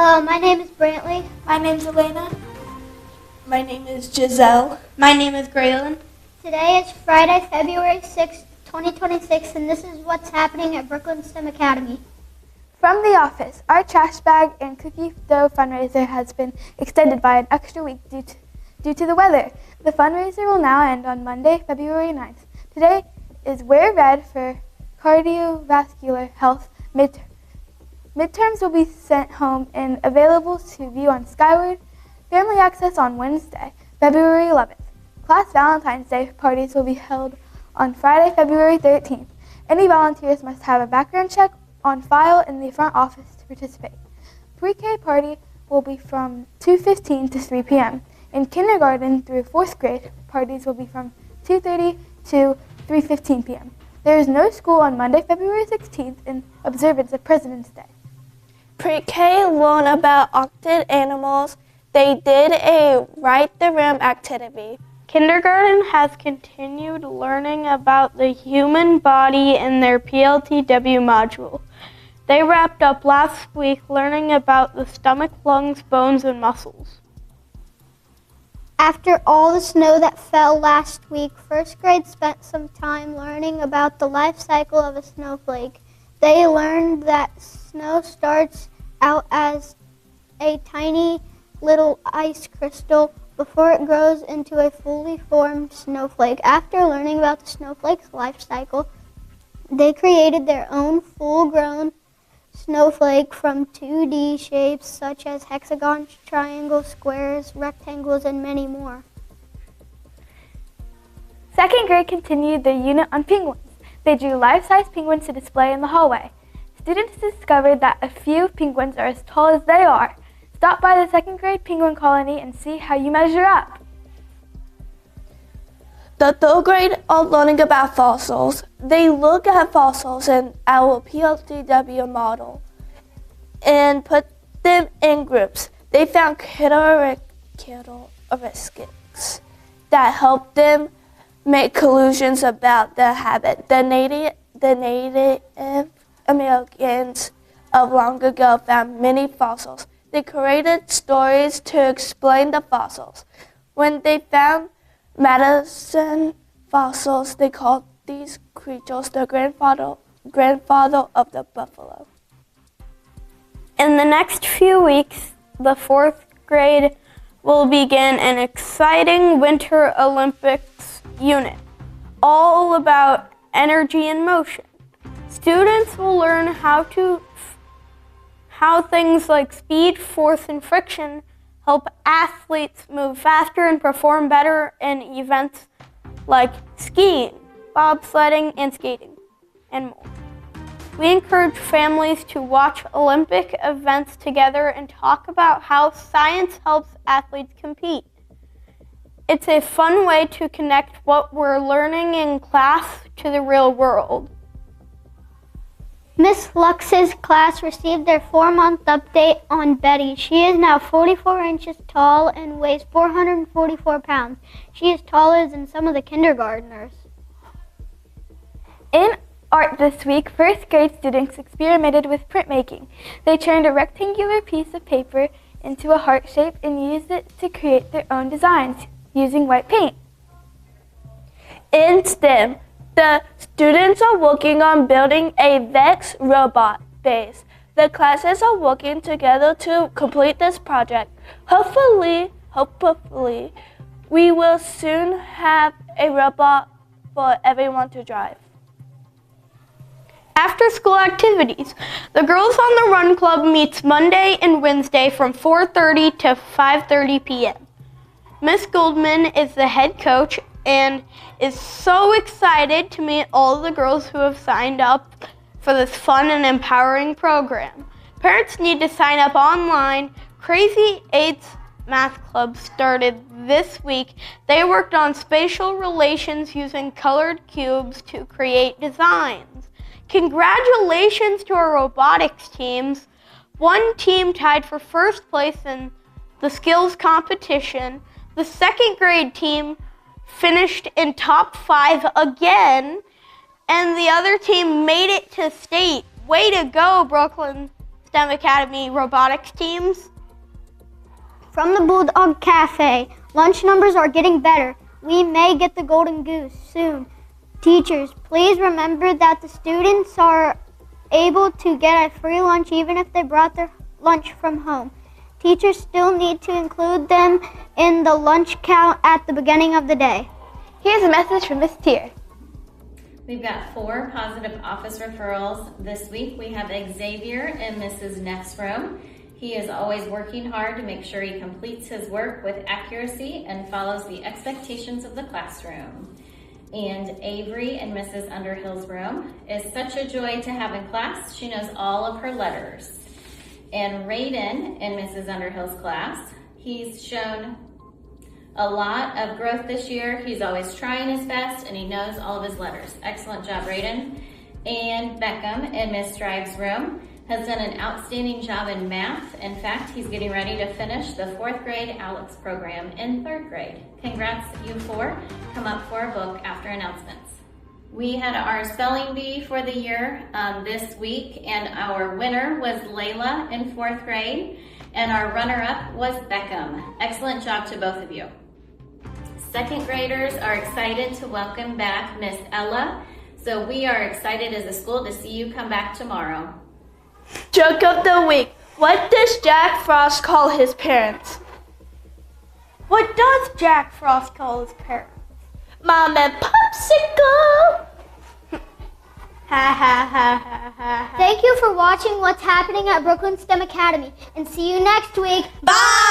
Hello, my name is Brantley. My name's Elena. My name is Giselle. My name is Graylin. Today is Friday, February 6th, 2026, and this is what's happening at Brooklyn STEM Academy. From the office, our trash bag and cookie dough fundraiser has been extended by an extra week due to the weather. The fundraiser will now end on Monday, February 9th. Today is Wear Red for cardiovascular health midterm. Midterms will be sent home and available to view on Skyward Family Access on Wednesday, February 11th. Class Valentine's Day parties will be held on Friday, February 13th. Any volunteers must have a background check on file in the front office to participate. Pre-K party will be from 2:15 to 3 p.m. In kindergarten through 4th grade, parties will be from 2:30 to 3:15 p.m. There is no school on Monday, February 16th in observance of President's Day. Pre-K learned about octid animals. They did a Right the Room activity. Kindergarten has continued learning about the human body in their PLTW module. They wrapped up last week learning about the stomach, lungs, bones, and muscles. After all the snow that fell last week, first grade spent some time learning about the life cycle of a snowflake. They learned that snow starts out as a tiny little ice crystal before it grows into a fully formed snowflake. After learning about the snowflake's life cycle, they created their own full-grown snowflake from 2D shapes such as hexagons, triangles, squares, rectangles, and many more. Second grade continued their unit on penguins. They drew life-size penguins to display in the hallway. Students discovered that a few penguins are as tall as they are. Stop by the second grade penguin colony and see how you measure up. The third grade are learning about fossils. They look at fossils in our PLTW model and put them in groups. They found characteristics that help them make conclusions about their habit. The Native Americans of long ago found many fossils. They created stories to explain the fossils. When they found Madison fossils, they called these creatures the grandfather of the buffalo. In the next few weeks, the 4th grade will begin an exciting Winter Olympics unit, all about energy and motion. Students will learn how things like speed, force, and friction help athletes move faster and perform better in events like skiing, bobsledding, and skating, and more. We encourage families to watch Olympic events together and talk about how science helps athletes compete. It's a fun way to connect what we're learning in class to the real world. Miss Lux's class received their 4-month update on Betty. She is now 44 inches tall and weighs 444 pounds. She is taller than some of the kindergartners. In art this week, 1st grade students experimented with printmaking. They turned a rectangular piece of paper into a heart shape and used it to create their own designs using white paint. In STEM, the students are working on building a VEX robot base. The classes are working together to complete this project. Hopefully, we will soon have a robot for everyone to drive. After school activities, the Girls on the Run Club meets Monday and Wednesday from 4:30 to 5:30 p.m. Miss Goldman is the head coach and is so excited to meet all the girls who have signed up for this fun and empowering program. Parents need to sign up online. Crazy 8's Math Club started this week. They worked on spatial relations using colored cubes to create designs. Congratulations to our robotics teams. One team tied for first place in the skills competition. The second grade team finished in top 5 again, and the other team made it to state. Way to go, Brooklyn STEM Academy robotics teams. From the Bulldog Cafe, lunch numbers are getting better. We may get the Golden Goose soon. Teachers, please remember that the students are able to get a free lunch even if they brought their lunch from home. Teachers still need to include them in the lunch count at the beginning of the day. Here's a message from Miss Tier. We've got 4 positive office referrals this week. We have Xavier in Mrs. Next room. He is always working hard to make sure he completes his work with accuracy and follows the expectations of the classroom. And Avery in Mrs. Underhill's room is such a joy to have in class. She knows all of her letters. And Raiden in Mrs. Underhill's class, he's shown a lot of growth this year. He's always trying his best and he knows all of his letters. Excellent job, Raiden. And Beckham in Miss Strive's room has done an outstanding job in math. In fact, he's getting ready to finish the 4th grade ALEX program in 3rd grade. Congrats, you 4. Come up for a book after announcements. We had our spelling bee for the year this week, and our winner was Layla in 4th grade, and our runner-up was Beckham. Excellent job to both of you. 2nd graders are excited to welcome back Miss Ella, so we are excited as a school to see you come back tomorrow. Joke of the week. What does Jack Frost call his parents? What does Jack Frost call his parents? Mom and Popsicle! Ha ha ha ha ha. Thank you for watching What's Happening at Brooklyn STEM Academy, and see you next week. Bye!